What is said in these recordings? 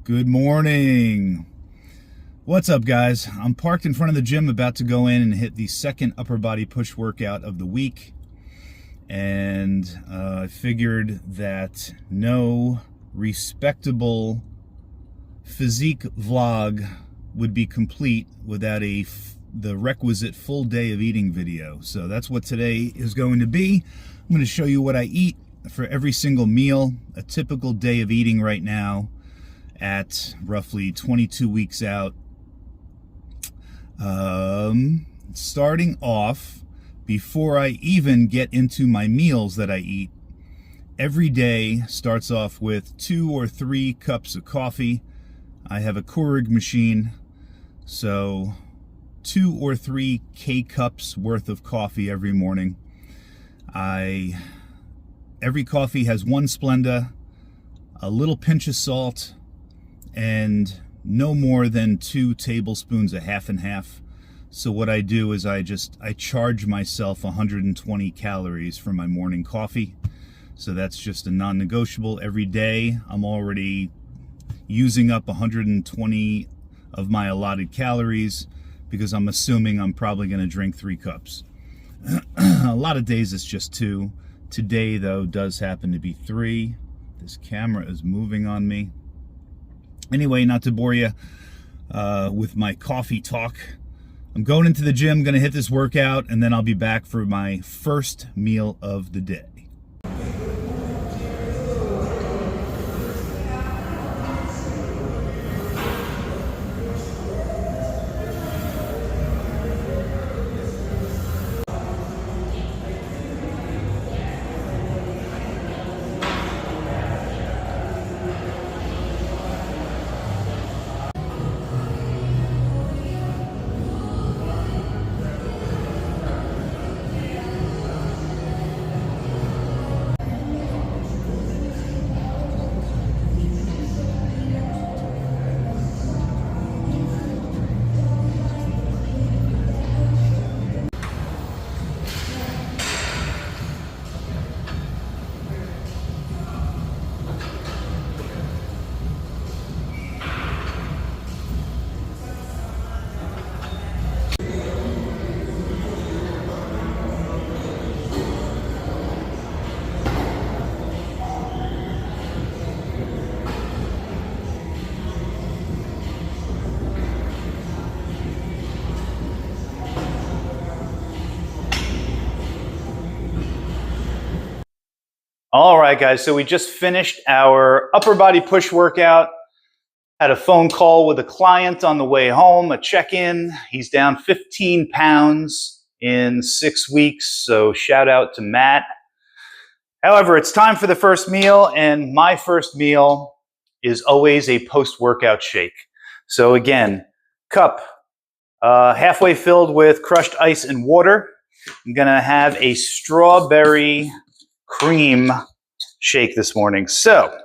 Good morning. What's up, guys? I'm parked in front of the gym about to go in and hit the second upper body push workout of the week. And I figured that no respectable physique vlog would be complete without the requisite full day of eating video. So that's what today is going to be. I'm going to show you what I eat for every single meal, a typical day of eating right now at roughly 22 weeks out. Starting off, before I even get into my meals that I eat, every day starts off with 2 or 3 cups of coffee. I have a Keurig machine, so 2 or 3 K-cups worth of coffee every morning. Every coffee has 1 Splenda, a little pinch of salt, and no more than 2 tablespoons of half and half. So what I do is I charge myself 120 calories for my morning coffee. So that's just a non-negotiable. Every day I'm already using up 120 of my allotted calories because I'm assuming I'm probably going to drink 3 cups. A lot of days it's just 2. Today, though, does happen to be 3. This camera is moving on me. Anyway, not to bore you with my coffee talk, I'm going into the gym, going to hit this workout, and then I'll be back for my first meal of the day. All right, guys, so we just finished our upper body push workout. Had a phone call with a client on the way home, a check-in. He's down 15 pounds in 6 weeks, so shout out to Matt. However, it's time for the first meal, and my first meal is always a post-workout shake. So again, cup halfway filled with crushed ice and water. I'm gonna have a strawberry cream shake this morning. So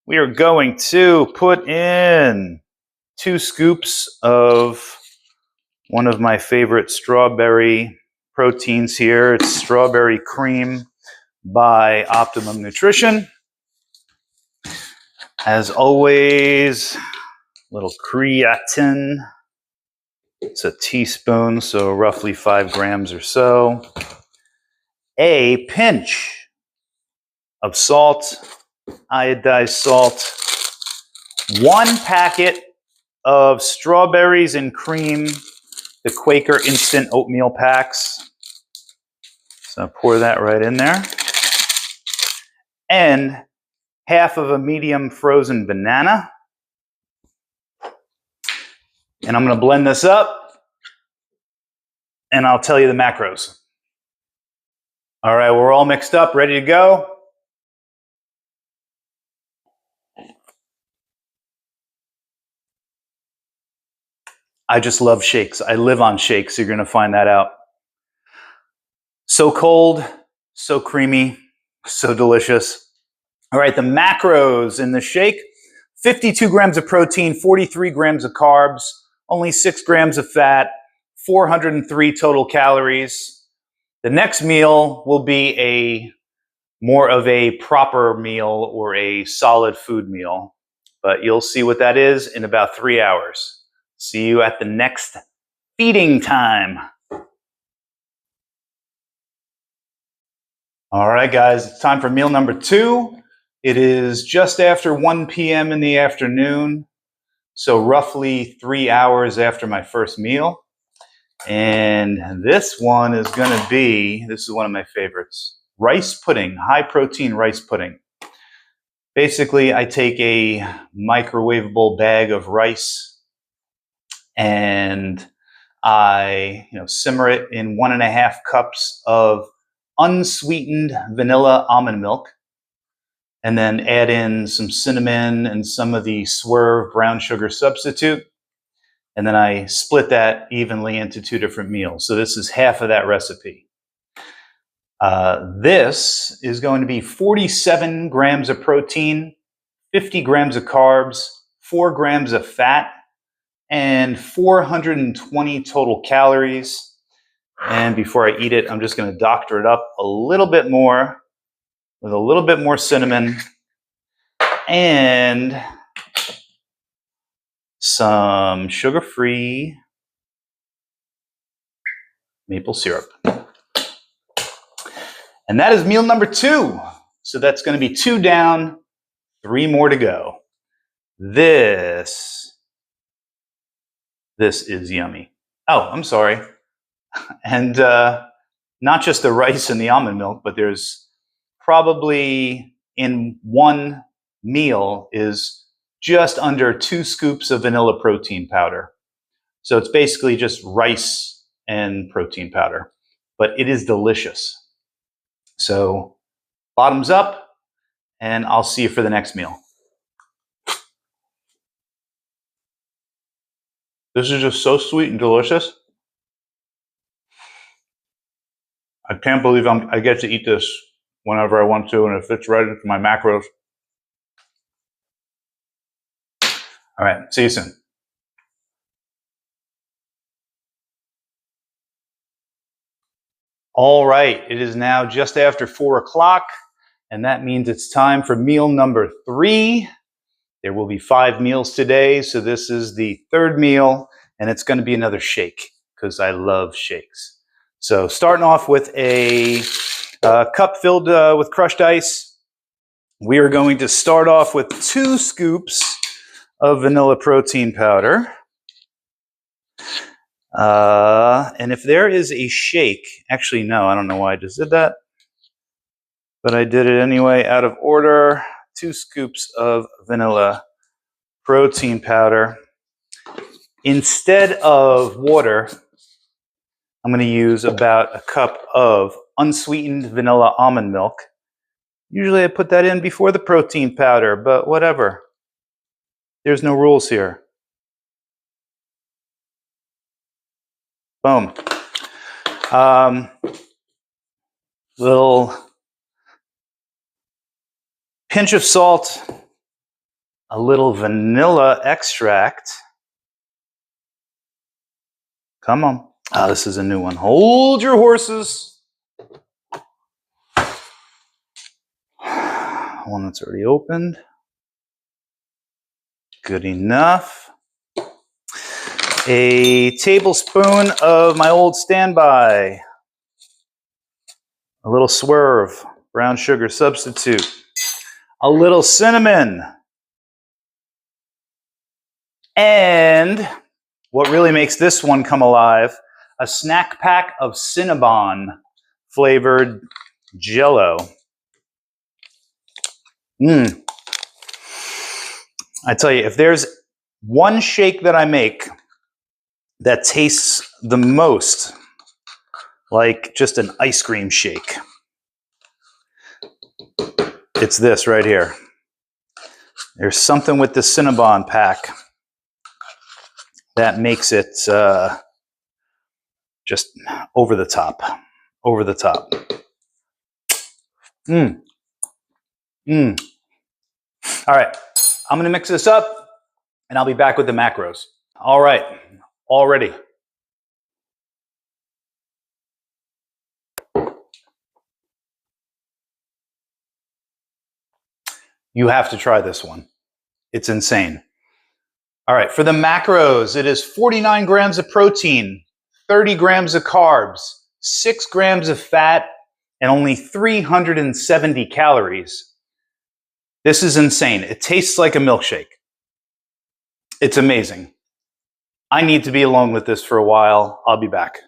we are going to put in 2 scoops of one of my favorite strawberry proteins here. It's strawberry cream by Optimum Nutrition. As always, a little creatine. It's a teaspoon, so roughly 5 grams or so. A pinch of salt, iodized salt, 1 packet of strawberries and cream, the Quaker instant oatmeal packs. So pour that right in there. And half of a medium frozen banana. And I'm going to blend this up, and I'll tell you the macros. All right, we're all mixed up, ready to go. I just love shakes. I live on shakes. You're going to find that out. So cold, so creamy, so delicious. All right, the macros in the shake: 52 grams of protein, 43 grams of carbs, only 6 grams of fat, 403 total calories. The next meal will be more of a proper meal or a solid food meal. but you'll see what that is in about 3 hours. See you at the next feeding time. All right, guys, it's time for meal number 2. It is just after 1 p.m. in the afternoon, so roughly 3 hours after my first meal. And this one is going to be, this is one of my favorites, rice pudding, high protein rice pudding. Basically, I take a microwavable bag of rice and I simmer it in 1.5 cups of unsweetened vanilla almond milk, and then add in some cinnamon and some of the Swerve brown sugar substitute. And then I split that evenly into 2 different meals. So this is half of that recipe. This is going to be 47 grams of protein, 50 grams of carbs, 4 grams of fat, and 420 total calories. And before I eat it, I'm just going to doctor it up a little bit more with a little bit more cinnamon and some sugar-free maple syrup. And that is meal number 2. So that's going to be 2 down, 3 more to go. This is yummy. Oh, I'm sorry. And not just the rice and the almond milk, but there's probably in one meal is just under 2 scoops of vanilla protein powder. So it's basically just rice and protein powder, but it is delicious. So bottoms up, and I'll see you for the next meal. This is just so sweet and delicious. I can't believe I get to eat this whenever I want to, and it fits right into my macros. All right, see you soon. All right, it is now just after 4 o'clock, and that means it's time for meal number 3. There will be 5 meals today, so this is the 3rd meal, and it's going to be another shake because I love shakes. So starting off with a cup filled with crushed ice, we are going to start off with 2 scoops of vanilla protein powder. And if there is a shake, actually no, I don't know why I just did that, but I did it anyway out of order. 2 scoops of vanilla protein powder. Instead of water, I'm going to use about a cup of unsweetened vanilla almond milk. Usually I put that in before the protein powder, but whatever. There's no rules here. Boom. Little pinch of salt, a little vanilla extract. Come on. Ah, this is a new one. Hold your horses. One that's already opened. Good enough. A tablespoon of my old standby. A little Swerve brown sugar substitute. A little cinnamon. And what really makes this one come alive, a snack pack of Cinnabon flavored Jell-O. I tell you, if there's one shake that I make that tastes the most like just an ice cream shake, it's this right here. There's something with the Cinnabon pack that makes it just over the top. Over the top. All right, I'm going to mix this up, and I'll be back with the macros. All right, all ready. You have to try this one. It's insane. All right, for the macros, it is 49 grams of protein, 30 grams of carbs, 6 grams of fat, and only 370 calories. This is insane. It tastes like a milkshake. It's amazing. I need to be alone with this for a while. I'll be back.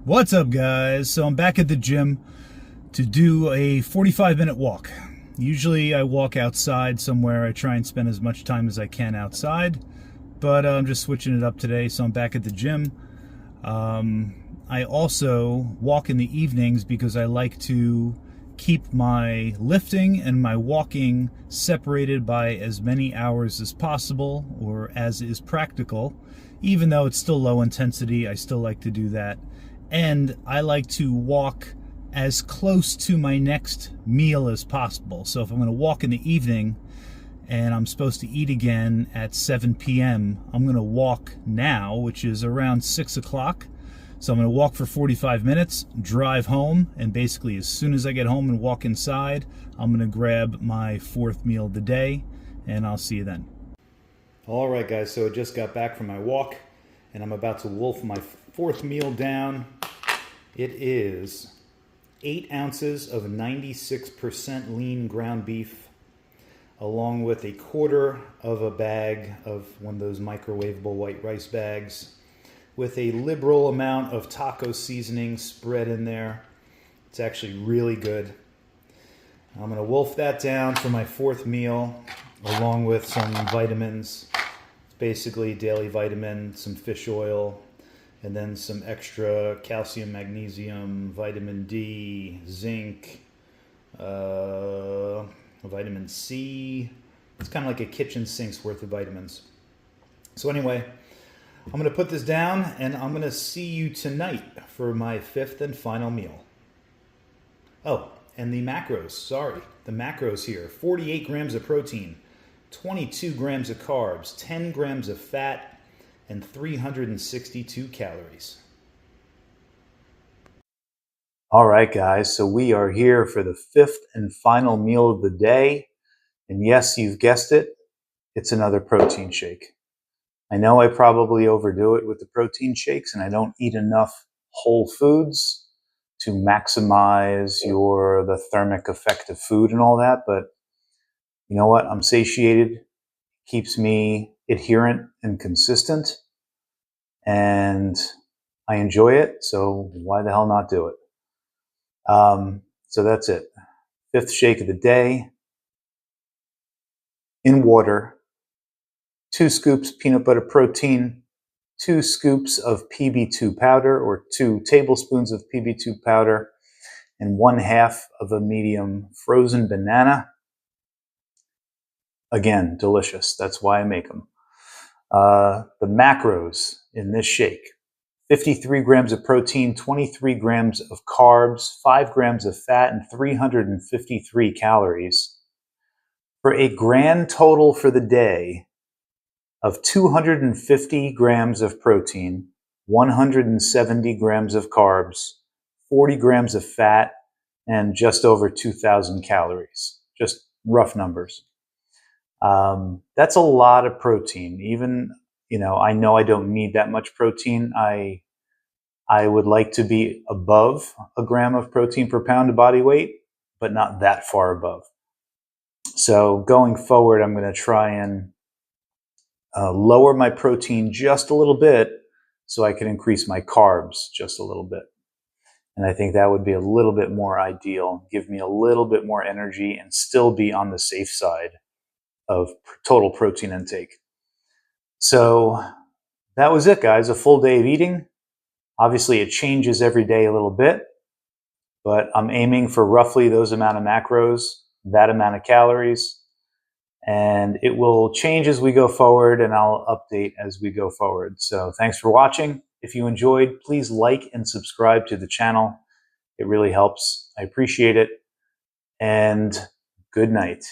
What's up, guys? So I'm back at the gym to do a 45-minute walk. Usually I walk outside somewhere. I try and spend as much time as I can outside, but I'm just switching it up today, so I'm back at the gym. I also walk in the evenings because I like to keep my lifting and my walking separated by as many hours as possible, or as is practical. Even though it's still low intensity, I still like to do that. And I like to walk as close to my next meal as possible. So if I'm going to walk in the evening and I'm supposed to eat again at 7 p.m., I'm going to walk now, which is around 6 o'clock. So I'm going to walk for 45 minutes, drive home, and basically as soon as I get home and walk inside, I'm going to grab my fourth meal of the day, and I'll see you then. All right, guys, so I just got back from my walk, and I'm about to wolf my fourth meal down. It is 8 ounces of 96% lean ground beef, along with a quarter of a bag of one of those microwavable white rice bags, with a liberal amount of taco seasoning spread in there. It's actually really good. I'm going to wolf that down for my fourth meal, along with some vitamins. It's basically daily vitamin, some fish oil, and then some extra calcium, magnesium, vitamin D, zinc, vitamin C. It's kind of like a kitchen sink's worth of vitamins. So anyway, I'm going to put this down, and I'm going to see you tonight for my fifth and final meal. Oh, and the macros, sorry. The macros here: 48 grams of protein, 22 grams of carbs, 10 grams of fat, and 362 calories. All right, guys, so we are here for the fifth and final meal of the day. And yes, you've guessed it, it's another protein shake. I know I probably overdo it with the protein shakes, and I don't eat enough whole foods to maximize the thermic effect of food and all that, but you know what? I'm satiated, keeps me adherent and consistent, and I enjoy it, so why the hell not do it? So that's it. Fifth shake of the day. In water, 2 scoops peanut butter protein, 2 scoops of PB2 powder, or 2 tablespoons of PB2 powder, and 1/2 of a medium frozen banana. Again, delicious. That's why I make them. The macros in this shake: 53 grams of protein, 23 grams of carbs, 5 grams of fat, and 353 calories, for a grand total for the day of 250 grams of protein, 170 grams of carbs, 40 grams of fat, and just over 2,000 calories. Just rough numbers. That's a lot of protein. Even, I know I don't need that much protein. I would like to be above a gram of protein per pound of body weight, but not that far above. So going forward, I'm going to try and lower my protein just a little bit so I can increase my carbs just a little bit. And I think that would be a little bit more ideal, give me a little bit more energy, and still be on the safe side of total protein intake. So that was it, guys. A full day of eating. Obviously, it changes every day a little bit, but I'm aiming for roughly those amount of macros, that amount of calories, and it will change as we go forward, and I'll update as we go forward. So thanks for watching. If you enjoyed, please like and subscribe to the channel. It really helps. I appreciate it. And good night.